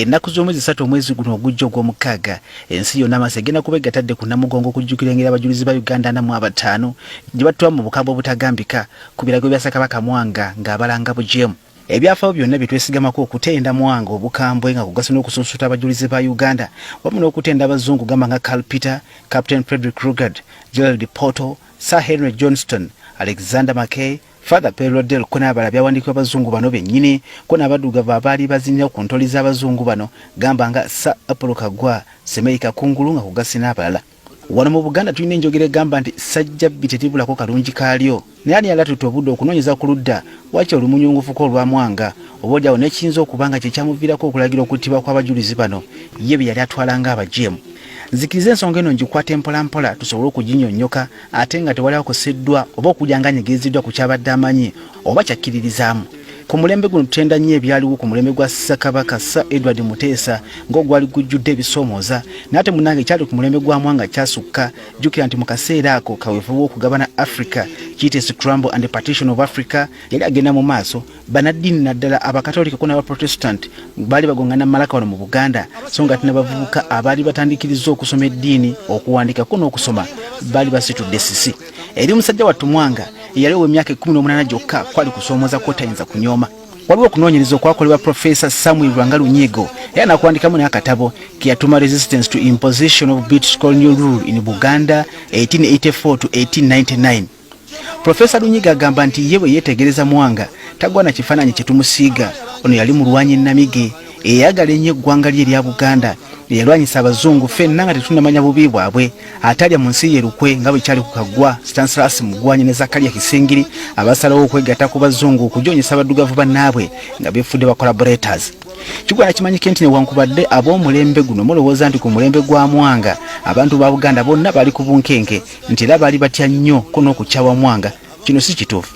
ng'ennaku z'omwezi 3 omwezi guno ogujja ogw'omukaaga ensi yonna amaaso egenda kuba egatadde ku Namugongo okujjukira engeri abajulizi ba Uganda 45 gye battwa mu bukaba obutagambika ku birago bya Ssekabaka Mwanga ng'abalanga bujeemu. Ebyafaayo byonna bye twesigamako okutenda Mwanga obukambwe nga kugasa n'okusunsuta abajulizi ba Uganda wamu n'okutenda abazungu gamba nga Carl Peter, Captain Frederick Rugard, Gerald Porto, Sir Henry Johnston, Alexander Mackay, Father Perodel kona abala byawandiikibwa abazungu bano bennyini kona abadugavu abaali bazinira ku ntoli z'abazungu bano gamba nga Sir Apollo Kagwa, Semeika Kungulu nga kugasi n'abalala. Wano mu Buganda tulina enjogera egamba nti sajja bitetibulako kalungi kaalyo naye ani yalatuta obudde okunoonyeza ku ludda wakya olumunyungufuko olwa Mwanga oboolyawo nekiyinza okuba nga kye kyamuviirako okulagira okuttibwa kw'abajulizi bano ye bye yali atwalanga abajeemu. Nzikiriza ensonga eno ngikwate mpolampola tusobole okuginnyonnyoka ate nga tewali akoseddwa oba okujja nga nyegeeziddwa ku kyabadde amanyi oba kyakkiririzaamu. Ku mulembe guno tutenda nnyo ebyaliwo ku mulembe gwa Ssekabaka Sir Edward Muteesa ng'ogwali gujjudde ebisoomooza naye ate munnange kyali ku mulembe gwa Mwanga kyasukka. Jjukira nti mu kaseera ako kaweefube w'okugabana Africa kiyite Scramble and Partition of Africa yali agenda mu maaso. Bannaddiini naddala abakatolika ko n'abaprotestant baali bagongana malaka wano mu Buganda so nga n'abavubuka abaali batandikiriza okusoma eddiini okuwandikako n'okusoma baali basitudde sisi. Eri musajja wattu Mwanga eyaliwo emyaka 18 gyokka kwali kusoomoza kwotayinza kunyooma. Waliwo okunoonyereza okwakolebwa Professor Samuel Lwangalunyigo era nakuwandikamu n'akatabo ke yatuma Resistance to Imposition of British Colonial Rule in Buganda 1884 to 1899. Professor Lunyiga agamba nti ye bwe yeetegereza Mwanga tagwa na kifaananyi kye tumusiiga. Ono yali mulwanyi Namige eyagala ennyo eggwanga lye erya Buganda yalwanyisa abazungu ffenna nga tetunnamanya bubi bwabwe atalya mu nsi ye lukwe nga bwe kyali ku Kaggwa, Stanislas Mugwanya ne Zakaria Kisingiri abasalawo okwegatta ku bazungu okujoonyesa abaddugavu bannaabwe nga beefudde ba collaborators. Kigwana kimanyike nti newankubadde ab'omulembe guno mulowooza nti ku mulembe gwa Mwanga abantu ba Buganda bonna bali ku bunkenke nti era baali batya nnyo ko n'okukyawa Mwanga. Kino si kituufu.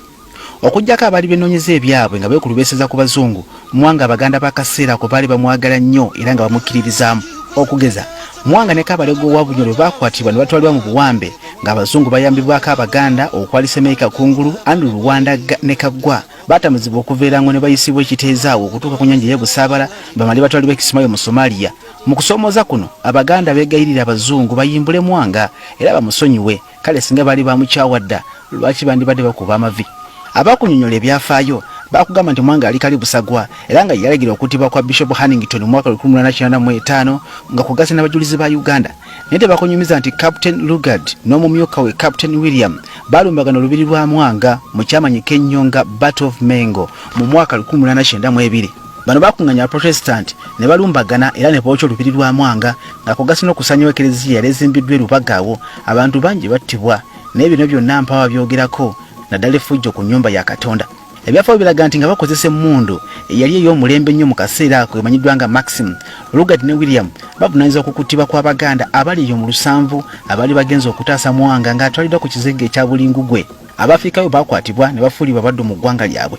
Okujjako abaali benoonyeza ebyabwe nga beekulubeeseza ku bazungu Mwanga Abaganda bakaseera ko baali bamwagala nnyo era nga bamukkiririzaamu. Okugeza Mwanga ne Kabalego wa Bunyoro bakwatibwa ne batwalibwa mu buwambe ng'abazungu bayambibwako Abaganda okwali Semeika Kungulu, Andrew Rwanda ne Kaggwa batamuzibwa okuveerango ne bayisibwa ekiteezaawo okutuuka ku nnyanja y'Ebusaabala bamale batwalibwa e Kismayo mu Somalia. Mu kusoomooza kuno Abaganda beegayirira abazungu bayimbule Mwanga era bamusonyiwe kale singa baali bamukyawadda lwaki bandibadde bakuba amavi. Abakunyonnyola ebyafaayo bakugamba nti Mwanga ali kali busagwa era nga yalagira okuttibwa kwa Bishop Hannington mu mwaka 1895 nga kugasa n'abajulizi ba Uganda. Naye tebakunyumiza nti Captain Rugard n'omumyuka we Captain William balumbagana olubiri lwa Mwanga mu kyamanyika ennyo nga Battle of Mengo mu mwaka 1892. Bano bakunganya Protestant ne balumbagana era ne bookya olubiri lwa Mwanga nga kugasa n'okusanyawo ekereziya yali ezimbiddwa Lubagaawo abantu bangi battibwa naye bino byonna mpawa byogerako naddala effujjo ku nnyumba ya Katonda. Ebyafaayo biraga nti nga bakozesa emmundu eyali ey'omulembe ennyo mu kaseera ako emanyiddwa nga Maxim, Rugard ne William bavunaanyizibwa ku kuttibwa kw'Abaganda abali eyo mu 7 abaali bagenza okutaasa Mwanga ng'atwaliddwa ku kizinga ekya Bulingugwe. Abaafrikayo bakwatibwa ne bafuulibwa baddu mu ggwanga lyabwe.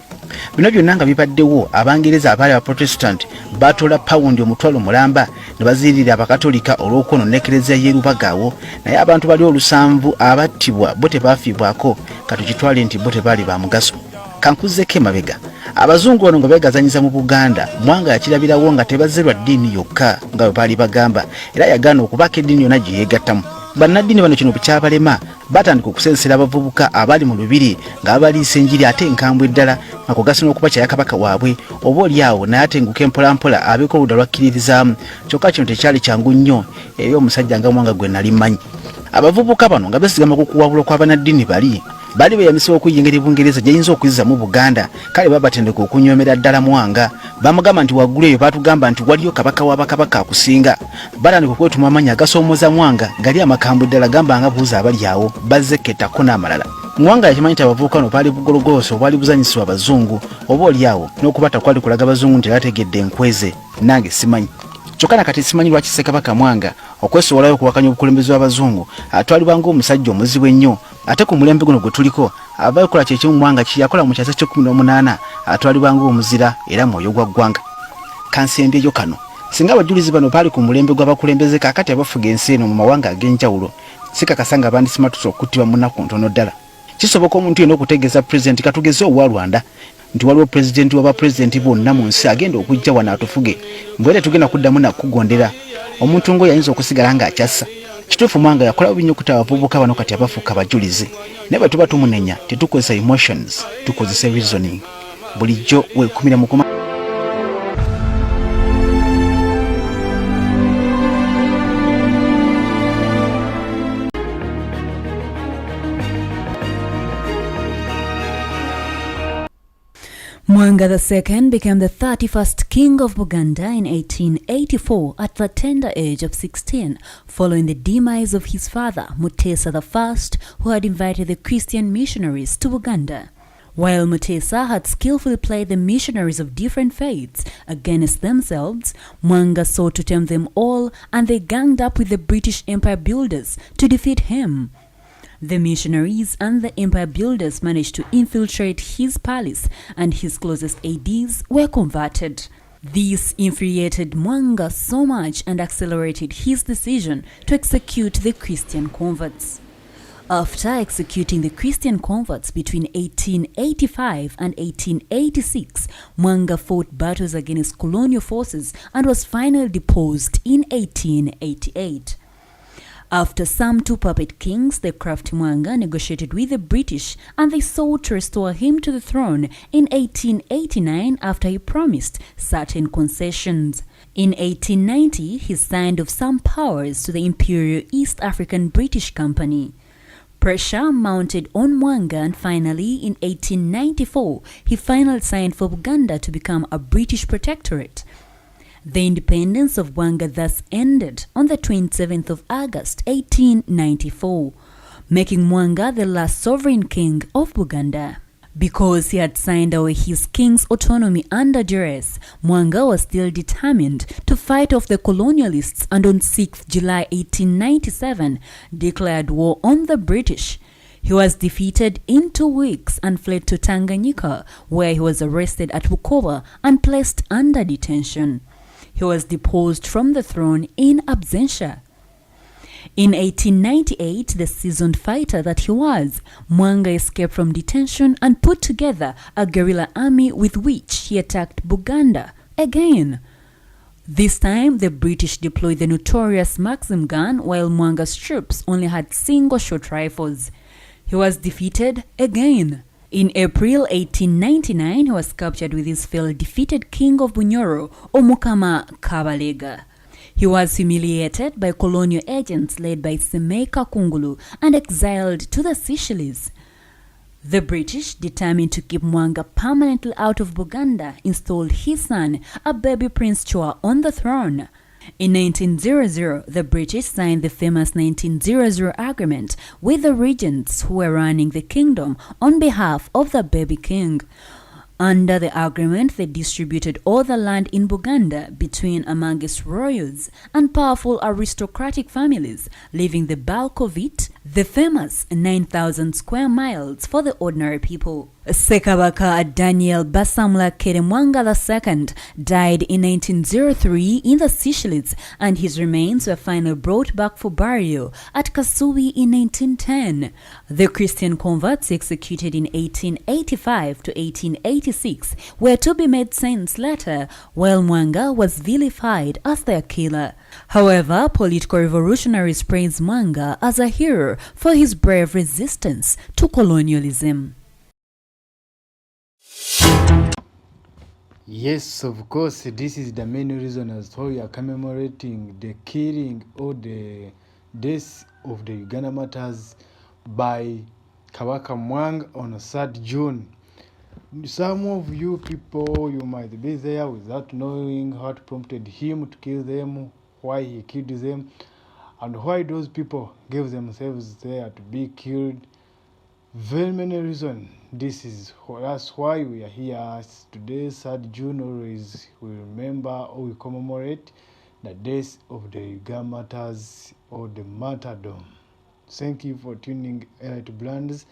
Bino byonna nga bibaddewo Abangereza abaali Abaprotestant batoola pawundi omutwalo mulamba ne baziirira Abakatolika olw'okwonoona ekereziya y'e Lubagaawo naye abantu bali 7 abattibwa bo tebaafiibwako katukitwale nti bo tebaali ba mugaso. Kankuzeko emabega abazungu bano nga beegazanyiza mu Buganda Mwanga yakirabirawo nga tebazerwa ddiini yokka nga bwe baali bagamba era yagaana okubaako eddiini yonna gye yeegattamu. Bannaddiini bano kino bwe kyabalema batandika okusensera abavubuka abali mu lubiri nga babaliisa enjiri ate enkambwe ddala nga kugasa n'okuba kya Kabaka waabwe oboolyawo naye atenguka empolampola abeeko oludda lwakkiririzaamu kyokka kino tekyali kyangu nnyo eri omusajja nga Mwanga gwe nali mmanyi. Abavubuka bano nga besigama ku kuwabulwa kw'abannaddiini bali beyamisibwa okuyingira Bungereza gyeyinza okuyizza mu Buganda kale babatendeka okunyoomera ddala Mwanga. Bamugamba nti waggulu eyo batugamba nti waliyo kabaka w'abakabaka akusinga. Batandika okwetuma amannya agasoomooza Mwanga gali amakambwe ddala gamba nga buuza abali awo bazzeketako n'amalala. Mwanga yakimanyi nti abavubuka bano baali bugologooso obwali buzanyisibwa abazungu oboolyawo n'okubata kwali kulaga abazungu nti bategedde enkweze nange simanyi. Kyokka nakati simanyi lwaki Ssekabaka Mwanga okwesowolayo okuwakanya obukulembeze bw'abazungu atwalibwa ng'omusajja omuzibu ennyo ate ku mulembe guno gwe tuliko abakola kye kimu Mwanga kiyakola mu kyasa kye18 atwalibwa ng'omuzira era mwoyo gwa ggwanga. Kansembyeyo kano singa abajulizi bano baali ku mulembe gw'abakulembeze kaakati abafuga ensi eno mu mawanga ag'enjawulo sikakasa nga bandisimatusa okuttibwa mu nnaku ntono ddala. Kisoboka omuntu yenna okutegeeza Pulezidenti katugeze owa Rwanda nti waliwo pulezidenti waba pulezidenti bonna mu nsi agenda okujja wano atufuge mbwera tugenda kuddamu nakugondera omuntu ngo yayinza okusigala ng'akyassa. Kituufu Mwanga yakola bubi nnyo okutta abavubuka bano kati abafuuka abajulizi naye bwe tuba tumunenya tetukozesa emotions tukozesa reasoning bulijjo weekumira mu kuma. Mwanga II became the 31st king of Buganda in 1884 at the tender age of 16, following the demise of his father, Mutesa I, who had invited the Christian missionaries to Buganda. While Mutesa had skillfully played the missionaries of different faiths against themselves, Mwanga sought to tame them all, and they ganged up with the British empire builders to defeat him. The missionaries and the empire builders managed to infiltrate his palace, and his closest aides were converted. This infuriated Mwanga so much and accelerated his decision to execute the Christian converts. After executing the Christian converts between 1885 and 1886, Mwanga fought battles against colonial forces and was finally deposed in 1888. After some two puppet kings, the crafty Mwanga negotiated with the British, and they sought to restore him to the throne in 1889 after he promised certain concessions. In 1890, he signed off some powers to the Imperial East African British Company. Pressure mounted on Mwanga, and finally in 1894, he finally signed for Uganda to become a British protectorate. The independence of Mwanga thus ended on the 27th of August 1894, making Mwanga the last sovereign king of Buganda. Because he had signed away his king's autonomy under duress, Mwanga was still determined to fight off the colonialists, and on 6th July 1897 declared war on the British. He was defeated in 2 weeks and fled to Tanganyika, where he was arrested at Bukoba and placed under detention. He was deposed from the throne in absentia. In 1898, the seasoned fighter that he was, Mwanga escaped from detention and put together a guerrilla army with which he attacked Buganda again. This time, the British deployed the notorious Maxim gun, while Mwanga's troops only had single-shot rifles. He was defeated again. In April 1899, he was captured with his fellow defeated king of Bunyoro, Omukama Kabalega. He was humiliated by colonial agents led by Ssekabaka Mwanga and exiled to the Seychelles. The British, determined to keep Mwanga permanently out of Buganda, installed his son, a baby Prince Chua, on the throne. In 1900, the British signed the famous 1900 agreement with the regents who were running the kingdom on behalf of the baby king. Under the agreement, they distributed all the land in Buganda between amongst royals and powerful aristocratic families, leaving the bulk of it, the famous 9,000 square miles, for the ordinary people. Ssekabaka Daniel Basamla Mwanga II died in 1903 in the Seychelles, and his remains were finally brought back for burial at Kasubi in 1910. The Christian converts executed in 1885 to 1886 were to be made saints later, while Mwanga was vilified as their killer. However, political revolutionaries praised Mwanga as a hero for his brave resistance to colonialism. Yes, of course, this is the main reason as to how we are commemorating the killing or the death of the Uganda Martyrs by Ssekabaka Mwanga on 3rd June. Some of you people, you might be there without knowing what prompted him to kill them, why he killed them, and why those people gave themselves there to be killed. Very many reasons. That's why we are here today. 3rd June, always we remember or we commemorate the death of the Uganda Martyrs or the martyrdom. Thank you for tuning to Brands.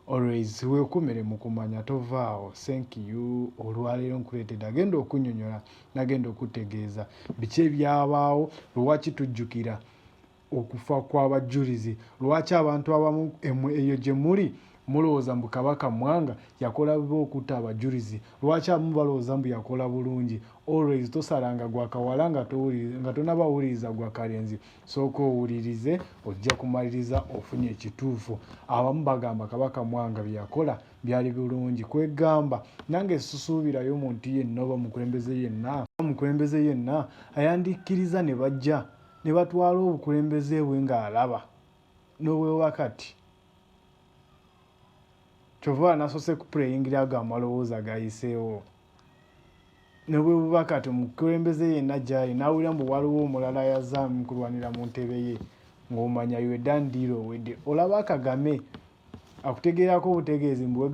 Always wekumere mukumanya tovaawo. Thank you. Olwaliro nkuleetedde agenda okunnyonnyola nagenda okutegeeza biki ebyabaawo lwaki tujjukira okufa kw'abajulizi, lwaki abantu abamu eyo gye muli mulowooza mbu Kabaka Mwanga yakola bubi okutta abajulizi? Lwaki abamu balowooza mbu yakola bulungi? Always tosalanga gwa kawala nga tonabawuliriza gwa kalenzi. Sooka owulirize, ojja kumaliriza ofunye ekituufu. Abamu bagamba Kabaka Mwanga bye yakola byali bulungi. Kwegamba nange susuubirayo muntu yenna oba mukulembeze yenna ayandiikiriza ne bajja ne batwala obukulembeze bwe ng'alaba n'obwewakati. Kyova nasoose kupureyingira ago amalowooza gayiseewo. Ne bwe buba kati omukulembeze yenna gy'ali n'awulira mbu waliwo omulala yazaamu kulwanira mu ntebe ye ng'omanya you done deal already. Olaba akagame akutegeerako obutegeezi mbu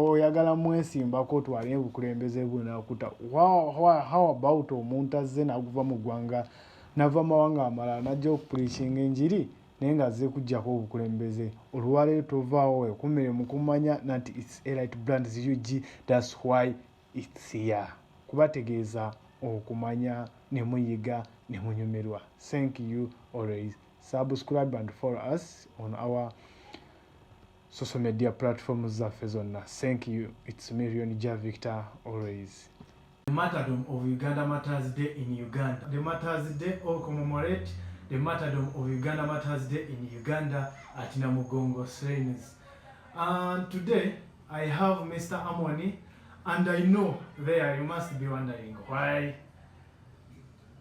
oyagala mwesimbako otwale obukulembeze bwe n'akuta. How about omuntu azze n'aguva mu ggwanga n'ava mawanga amalala n'ajja okupuliikinga enjiri naye ng'azze kuggyako obukulembeze? Olwaleero tovaawo weekuumire mu kumanya nti it's Elite Brands UG, that's why it's here. Kubategeeza okumanya ne muyiga ne munyumirwa. Thank you always. Subscribe and follow us on our social media platforms zaffe zonna. Thank you. It's Million Ja Victor always. The martyrdom of Uganda Martyrs Day in Uganda. The Martyrs Day all commemorate the martyrdom of Uganda Martyrs Day in Uganda at Namugongo Shrines. And today I have Mr. Amoni, and I know there you must be wondering why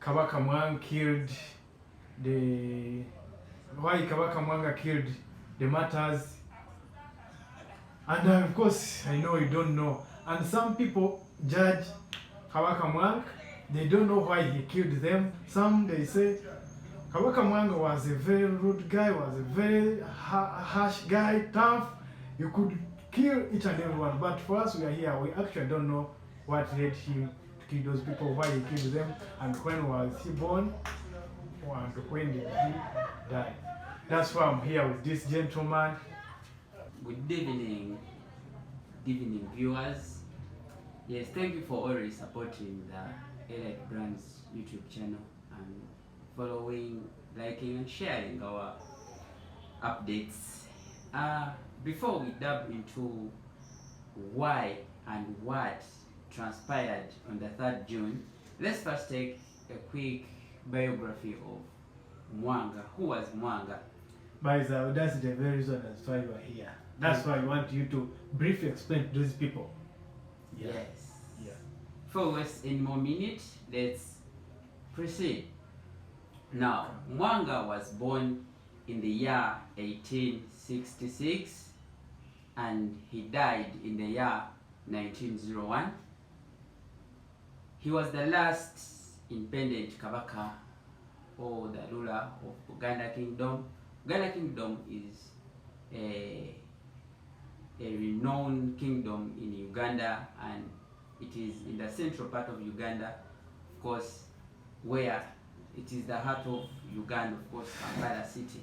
Kabaka Mwanga killed the martyrs. And of course I know you don't know. And some people judge Kabaka Mwanga, they don't know why he killed them. Some they say Kabaka Mwanga was a very rude guy, was a very harsh guy, tough. You could kill each and everyone. But for us, we are here. We actually don't know what led him to kill those people, why he killed them, and when was he born, and when did he die. That's why I'm here with this gentleman. Good evening viewers. Yes, thank you for always supporting the Elite Brands YouTube channel and following, liking and sharing our updates. Before we dive into why and what transpired on the 3rd June, let's first take a quick biography of Mwanga. Who was Mwanga? That's the very reason that's why you are here. That's why I want you to briefly explain to those people. Yes. Yeah. For us, in more minutes, let's proceed. Now, Mwanga was born in the year 1866 and he died in the year 1901. He was the last independent Kabaka, or the ruler of Uganda Kingdom. Uganda Kingdom is a renowned kingdom in Uganda, and it is in the central part of Uganda, of course, where it is the heart of Uganda, of course, Kampala city.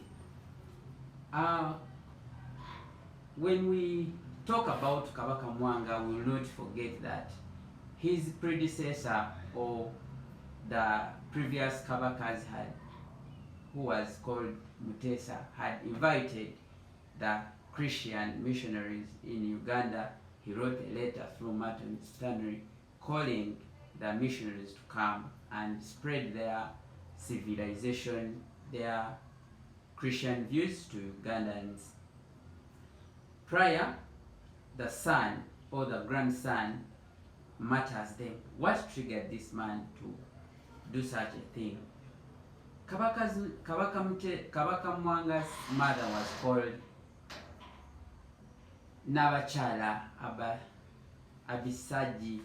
When we talk about Kabaka Mwanga, we will not forget that his predecessor, or the previous Kabakas who was called Mutesa, had invited the Christian missionaries in Uganda. He wrote a letter through Martyrs calling the missionaries to come and spread their civilization, their Christian views to Ugandans. Prior, the son or the grandson matters them. What triggered this man to do such a thing? Kabaka Mwanga's mother was called Nabachala Abisaji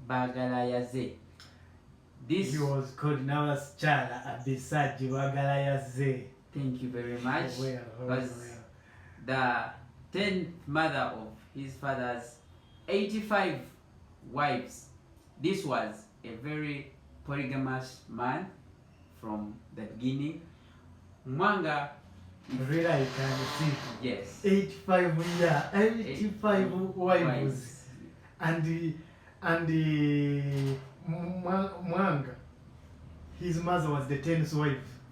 Bagalayaze. This he was called Nabachala Abisaji Bagalayaze. Thank you very much. Was the 10th mother of his father's 85 wives. This was a very polygamous man from the beginning. Mwanga, really, I can see. Yes. 85 wives. And Mwanga, his mother was the 10th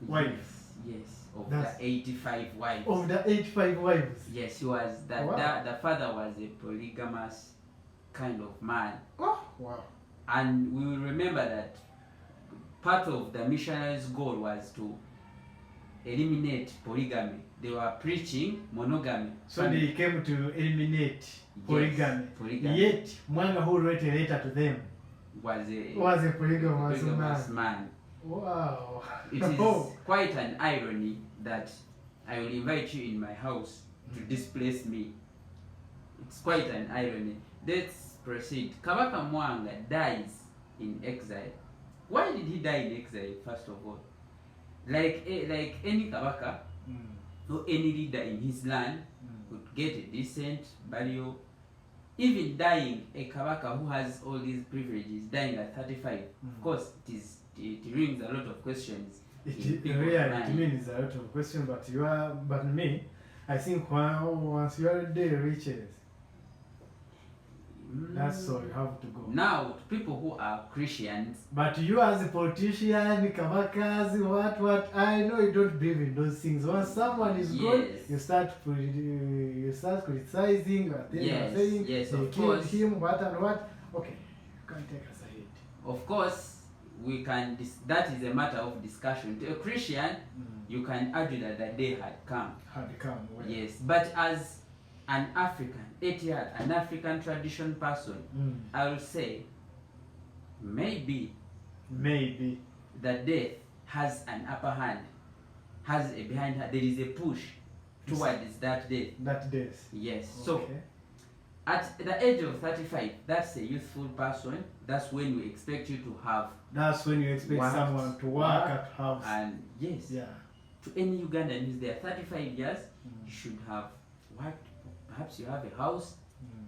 wife. Yes. of That's- the 85 wives. Of the 85 wives. Yes, he was that. Wow. The father was a polygamous kind of man, Oh, wow. and we will remember that part of the missionaries' goal was to eliminate polygamy. They were preaching monogamy. So they came to eliminate polygamy. polygamy. Yet, Mwanga, who wrote a letter to them, was a polygamous polygamous man. man. Wow. It is quite an irony that I will invite you in my house to displace me. It's quite an irony. Let's proceed. Kabaka Mwanga dies in exile. Why did he die in exile, first of all? Like any Kabaka or any leader in his land would get a decent burial. Even dying, a Kabaka who has all these privileges, dying at 35, of course, it rings a lot of questions. It means a lot of questions, but me, I think once you are the riches, that's all you have to go. Now, to people who are Christians, But you as a politician, Kabakas, what? I know you don't believe in those things. Once someone is good, Yes. you start criticizing, and then Yes, you're saying yes, they of killed course. him, what and what. Okay, you can't take us ahead. of course, we can. That is a matter of discussion. To a Christian, you can argue that the day had come. Had come. Well. Yes, but as an African, an African tradition person, I will say maybe Maybe. the death has an upper hand, has a behind hand. There is a push towards that death. That days. Yes. So Okay. at the age of 35, that's a youthful person. That's when we expect you to have. That's when you expect Worked, someone to work at house. And yes, Yeah. to any Ugandan who's there, 35 years, you should have worked. Perhaps you have a house.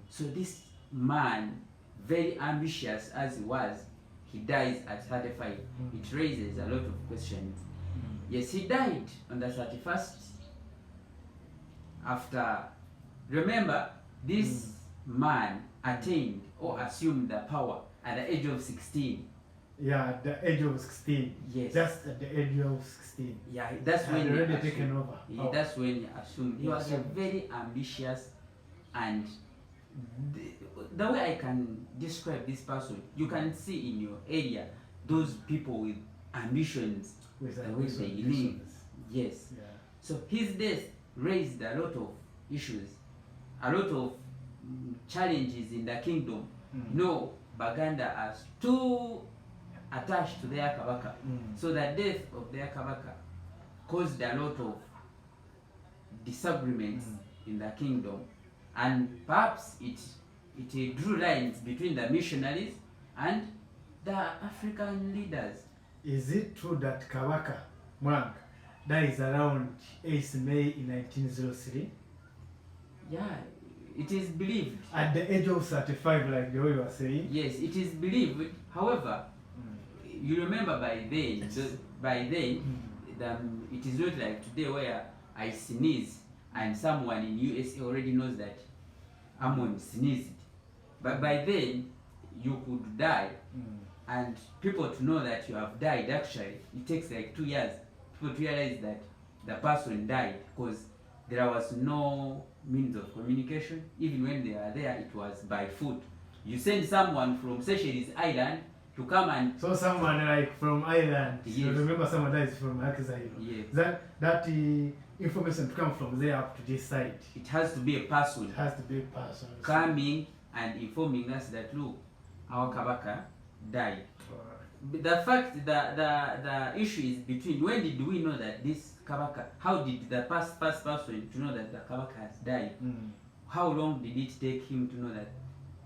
So this man, very ambitious as he was, he dies at 35. It raises a lot of questions. Yes, he died on the 31st. After, remember, this man attained or assumed the power at the age of 16. Yeah, at the age of 16. Yes. Just at the age of 16. Yeah, that's Had when he already assumed- taken over. Yeah, power. that's when he assumed. He He was a assumed. very ambitious, and the way I can describe this person, you can see in your area those people with ambitions, With the way ambitions, they live. ambitions. Yes. Yeah. So his death raised a lot of issues, a lot of challenges in the kingdom. No, Baganda are too attached to their Kabaka. So the death of their Kabaka caused a lot of disagreements in the kingdom, and perhaps it drew lines between the missionaries and the African leaders. Is it true that Kabaka Mwanga dies around 8th May in 1903? Yeah, it is believed. At the age of 35, like the way you were saying? Yes, it is believed. However, you remember by then, it is not like today where I sneeze and someone in USA already knows that Amon sneezed. But by then, you could die, and people to know that you have died, actually, it takes like 2 years. People to realize that the person died, because there was no means of communication. Even when they are there, it was by foot. You send someone from Seychelles Island to come and... So someone like from Ireland, you Yes. remember someone that is from exile. Yes. That information to come from there up to this side. It has to be a person It has to be a person. coming and informing us that, look, our Kabaka died. But the fact that the issue is between when did we know that this Kabaka, how did the first person to know that the Kabaka has died? How long did it take him to know that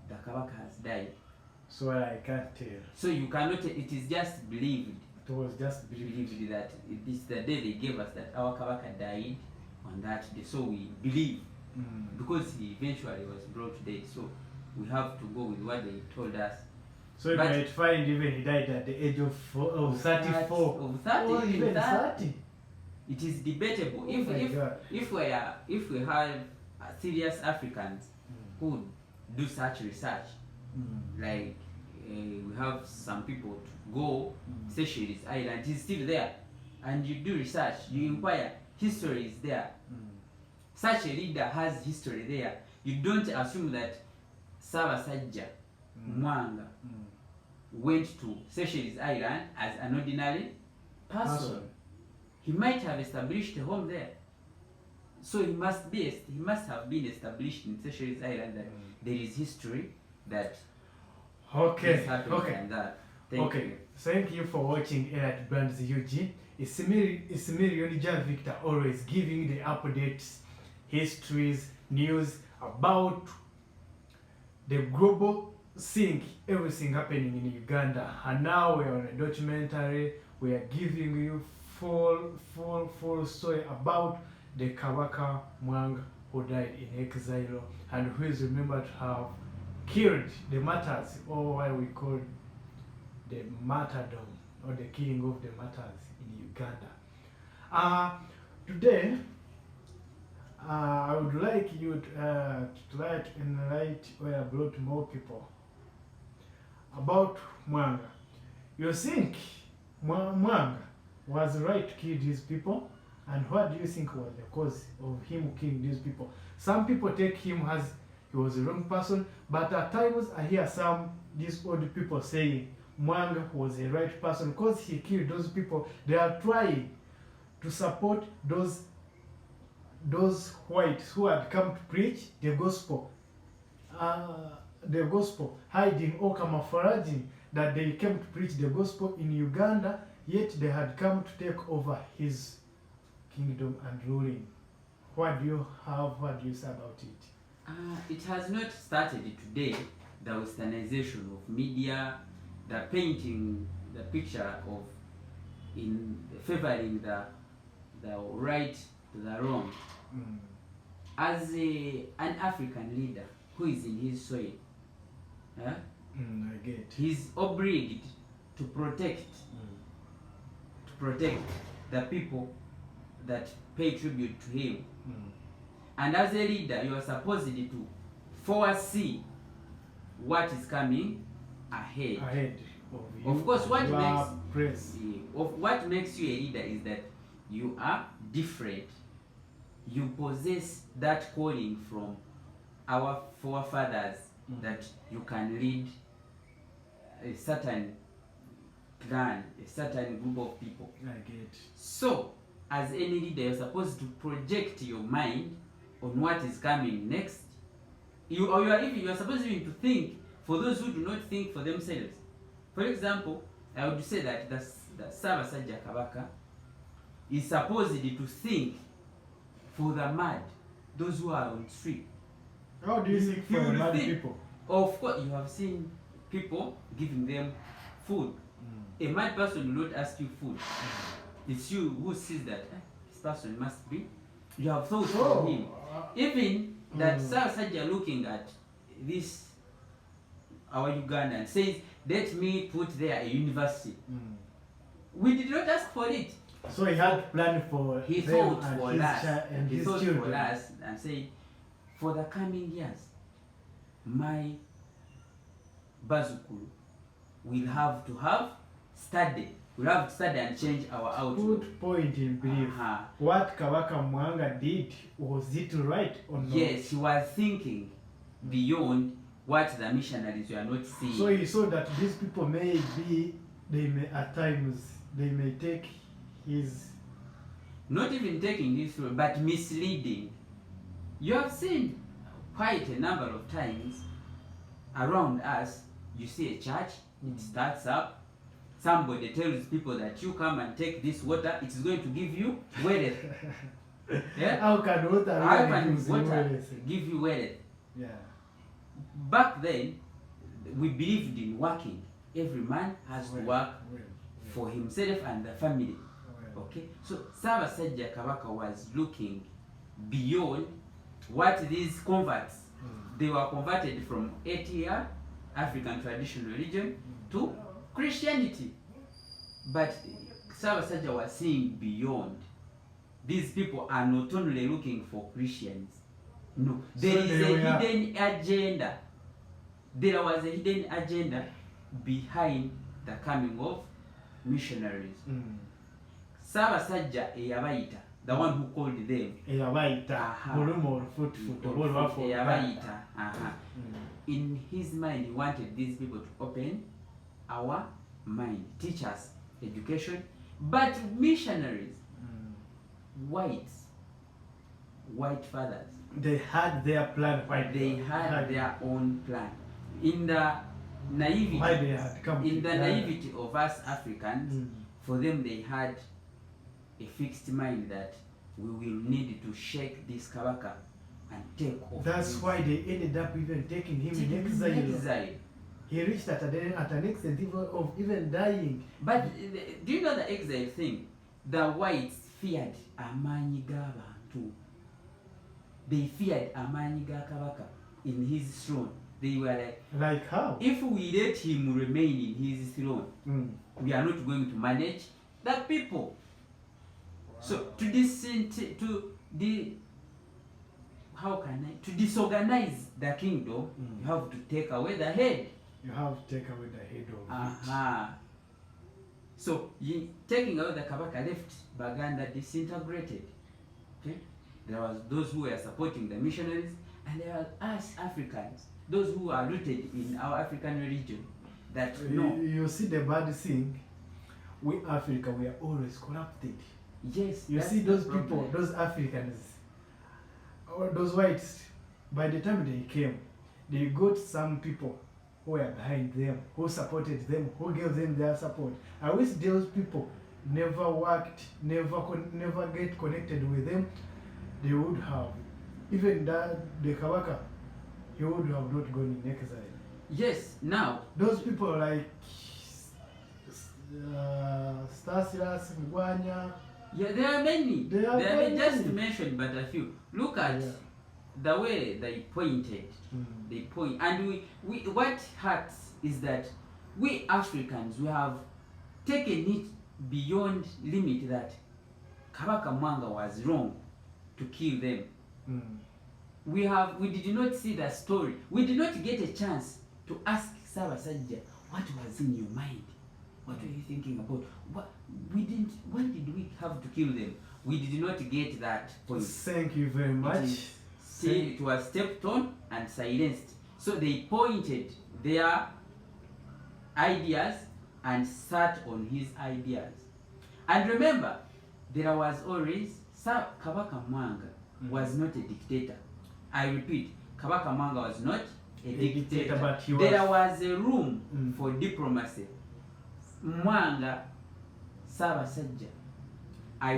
the Kabaka has died? So I can't tell. So you cannot, it is just believed. It was just believed. Believed that it is the day they gave us that our Kabaka died on that day. So we believe, because he eventually was brought dead. So we have to go with what they told us. So you But- might find even he died at the age of 34. Of 30, Or even even 30. 30. It is debatable. Oh my God. If we have serious Africans who would do such research, like we have some people to go Seychelles Island, is still there, and you do research, you inquire, history is there. Such a leader has history there. You don't assume that Ssekabaka Mwanga went to Seychelles Island as an ordinary person. He might have established a home there. So he must have been established in Seychelles Island, that there is history that Okay. and that. Thank you. Thank you for watching Elite Brands UG. It's me Leonija Victor, always giving the updates, histories, news about the global thing, everything happening in Uganda. And now we're on a documentary. We are giving you full story about the Ssekabaka Mwanga who died in exile and who is remembered to have killed the Martyrs, or what we call the martyrdom, or the killing of the Martyrs in Uganda. Today, I would like you to try to enlighten or brought more people about Mwanga. You think Mwanga was right to kill these people? And what do you think was the cause of him killing these people? Some people take him as he was a wrong person, but at times I hear these old people saying Mwanga was a right person because he killed those people. They are trying to support those whites who had come to preach the gospel, hiding or camouflaging that they came to preach the gospel in Uganda, yet they had come to take over his kingdom and ruling. What do you say about it? It has not started today, the westernization of media, the painting the picture of in favoring the right to the wrong. As an African leader who is in his soil, I get. He's obliged to protect the people that pay tribute to him. And as a leader, you are supposed to foresee what is coming ahead of you. Of course, what makes makes you a leader is that you are different. You possess that calling from our forefathers that you can lead a certain clan, a certain group of people. I get. So, as any leader, you're supposed to project your mind on what is coming next. You are supposed even to think for those who do not think for themselves. For example, I would say that the Ssekabaka is supposed to think for the mad, those who are on the street. How do you think for the mad people? Of course, you have seen people giving them food. A mad person will not ask you food. It's you who sees that this person must be. You have thought for him. Even that Ssekabaka looking at this, our Ugandan, says, let me put there a university. We did not ask for it. So he had planned for He them thought and for his us. and He his thought children. for us and said, for the coming years, my Bazukulu will have to have study. We'll have to study and change our outlook. Good point in belief. What Ssekabaka Mwanga did, was it right or not? Yes, he was thinking beyond what the missionaries were not seeing. So he saw that these people may at times take his... Not even taking this road, but misleading. You have seen quite a number of times around us, you see a church, it starts up, somebody tells people that you come and take this water, it is going to give you wealth. Yeah? How can water give you wealth? Yeah. Back then, we believed in working. Every man has to work for himself and the family. Okay? So Ssekabaka was looking beyond what these converts, they were converted from ATR, African traditional religion, to Christianity. But Ssekabaka was seeing beyond. These people are not only looking for Christians. No, there is a hidden agenda. There was a hidden agenda behind the coming of missionaries. Ssekabaka eyabayita the one who called them. eyabayita Aha. muluma olufutufutu oba olwafu Yabayita. Mm. In his mind, he wanted these people to open our mind, teach us education. But missionaries, white fathers, They had their plan. Why they had their own plan. In the naivety, Why they had come in the together. naivety of us Africans, Mm. for them they had a fixed mind that we will need to shake this Kabaka and take off. That's his- why they ended up even taking him Taking in him exile. in exile. He reached at an extent of even dying. But do you know the exile thing? The whites feared amaanyi g'abantu. They feared amaanyi ga Kabaka in his throne. They were like, Like how? if we let him remain in his throne, Mm. we are not going to manage the people. So to disorganize the kingdom, you have to take away the head. You have to take away the head of Aha. So taking away the Kabaka left Baganda disintegrated. Okay? There was those who were supporting the missionaries, and there are us Africans, those who are rooted in our African religion, that it. no, You see the bad thing? We Africa, we are always corrupted. yes, You that's see the those problem. people, those Africans, or those whites, by the time they came, they got some people who were behind them, who supported them, who gave them their support. I wish those people never worked, never get connected with them. They would have, even the Kabaka, he would have not gone in exile. Yes, now Those people like Stasilas, Mwanga, yeah, there are many. There are many. Just many. to mention but a few. Look at Yeah. the way they pointed. They point, and we what hurts is that we Africans, we have taken it beyond limit that Kabaka Mwanga was wrong to kill them. We did not see the story. We did not get a chance to ask Sabasajja, what was in your mind? What were you thinking about? Why did we have to kill them? We did not get that point. Thank you very much. It was stepped on and silenced. So they pointed their ideas and sat on his ideas. And remember, there was always Kabaka Mwanga was not a dictator. I repeat, Kabaka Mwanga was not a dictator, but he there was a room Mm. for diplomacy. Mwanga Sabasajja.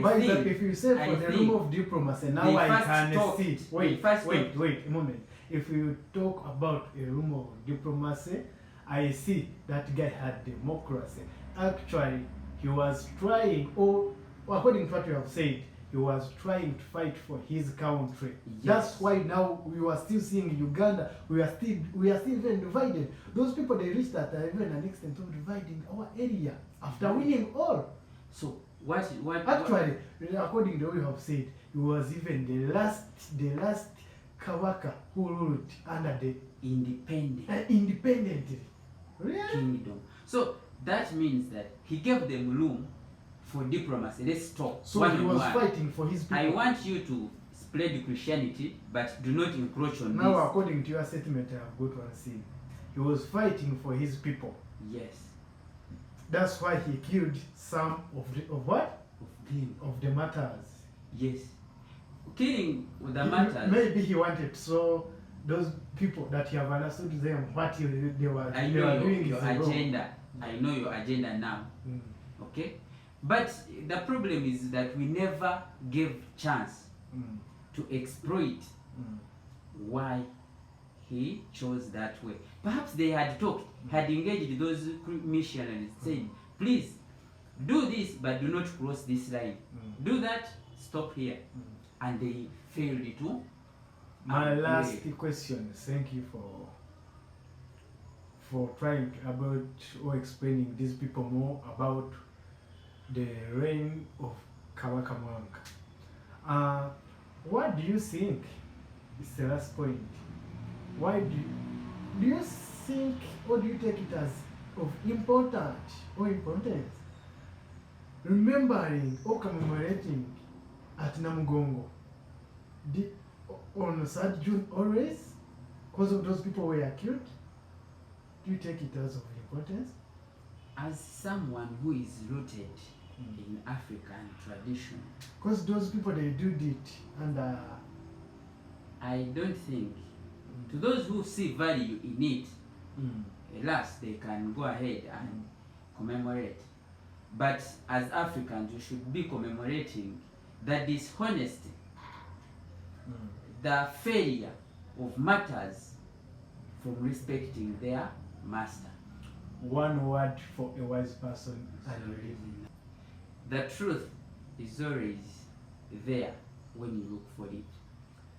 But if you say I for the think room of diplomacy, now they I first can talked- see. they Wait, first wait, talked- wait a moment. If you talk about a room of diplomacy, I see that guy had democracy. Actually, he was trying, or according to what you have said, he was trying to fight for his country. Yes. That's why now we are still seeing Uganda. We are still even divided. Those people, they reached that even an extent of dividing our area after winning all. So what Actually, according to what you have said, he was even the last Kabaka who ruled under the independent independently. Really? kingdom. So that means that he gave them room for diplomacy. Let's talk. So one he on was one. fighting for his people. I want you to spread Christianity, but do not encroach on Now, this. according to your statement, I have got one thing. He was fighting for his people. Yes, That's why he killed some of what? of them. Of the martyrs. Yes, killing the Martyrs. Maybe he wanted so those people that you have understood them what they were I they were know doing your is wrong. agenda. I know your agenda now. Mm. Okay, but the problem is that we never gave chance Mm. to exploit Mm. why he chose that way. Perhaps they had talked, had engaged those missionaries, saying, please do this, but do not cross this line. Mm. Do that, stop here. Mm. And they failed to. My upgrade. last question. Thank you for trying about or explaining these people more about the reign of Kabaka Mwanga. What do you think is the last point? Why do you think or do you take it as of importance remembering or commemorating at Namugongo on 3rd June always, because of those people were killed? Do you take it as of importance? As someone who is rooted in African tradition, Because those people, they did it, and I don't think, to those who see value in it, alas, they can go ahead and commemorate. But as Africans, we should be commemorating the dishonesty, the failure of martyrs from respecting their master. one word for a wise person and you live. The truth is always there when you look for it.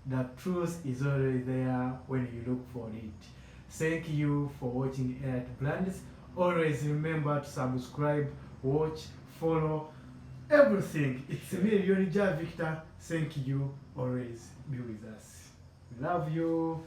The truth is already there when you look for it. Thank you for watching Elite Brands. Always remember to subscribe, watch, follow, everything. It's me, Yonija Victor. Thank you. Always be with us. Love you.